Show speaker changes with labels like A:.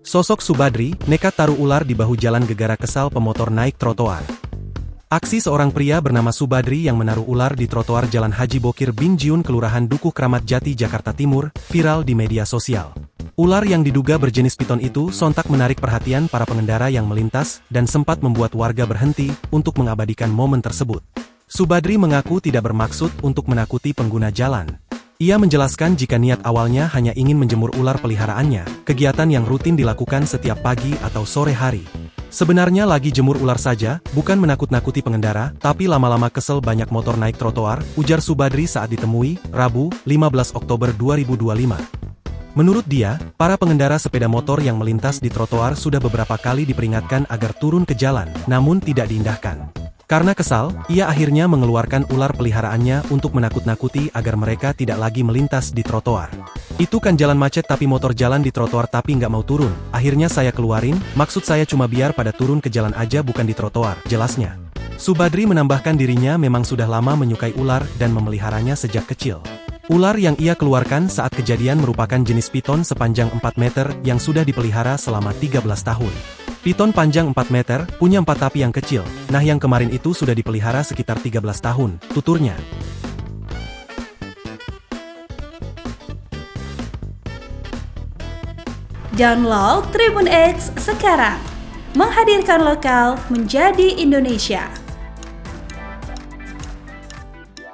A: Sosok Subadri nekat taruh ular di bahu jalan gegara kesal pemotor naik trotoar. Aksi seorang pria bernama Subadri yang menaruh ular di trotoar Jalan Haji Bokir bin Jiun Kelurahan Dukuh Kramat Jati, Jakarta Timur, viral di media sosial. Ular yang diduga berjenis piton itu sontak menarik perhatian para pengendara yang melintas dan sempat membuat warga berhenti untuk mengabadikan momen tersebut. Subadri mengaku tidak bermaksud untuk menakuti pengguna jalan. Ia menjelaskan jika niat awalnya hanya ingin menjemur ular peliharaannya, kegiatan yang rutin dilakukan setiap pagi atau sore hari. Sebenarnya lagi jemur ular saja, bukan menakut-nakuti pengendara, tapi lama-lama kesel banyak motor naik trotoar, ujar Subadri saat ditemui, Rabu, 15 Oktober 2025. Menurut dia, para pengendara sepeda motor yang melintas di trotoar sudah beberapa kali diperingatkan agar turun ke jalan, namun tidak diindahkan. Karena kesal, ia akhirnya mengeluarkan ular peliharaannya untuk menakut-nakuti agar mereka tidak lagi melintas di trotoar. Itu kan jalan macet tapi motor jalan di trotoar tapi nggak mau turun, akhirnya saya keluarin, maksud saya cuma biar pada turun ke jalan aja bukan di trotoar, jelasnya. Subadri menambahkan dirinya memang sudah lama menyukai ular dan memeliharanya sejak kecil. Ular yang ia keluarkan saat kejadian merupakan jenis piton sepanjang 4 meter yang sudah dipelihara selama 13 tahun. Piton panjang 4 meter, punya 4 tapi yang kecil, nah yang kemarin itu sudah dipelihara sekitar 13 tahun, tuturnya.
B: Download Tribun X sekarang, menghadirkan lokal menjadi Indonesia.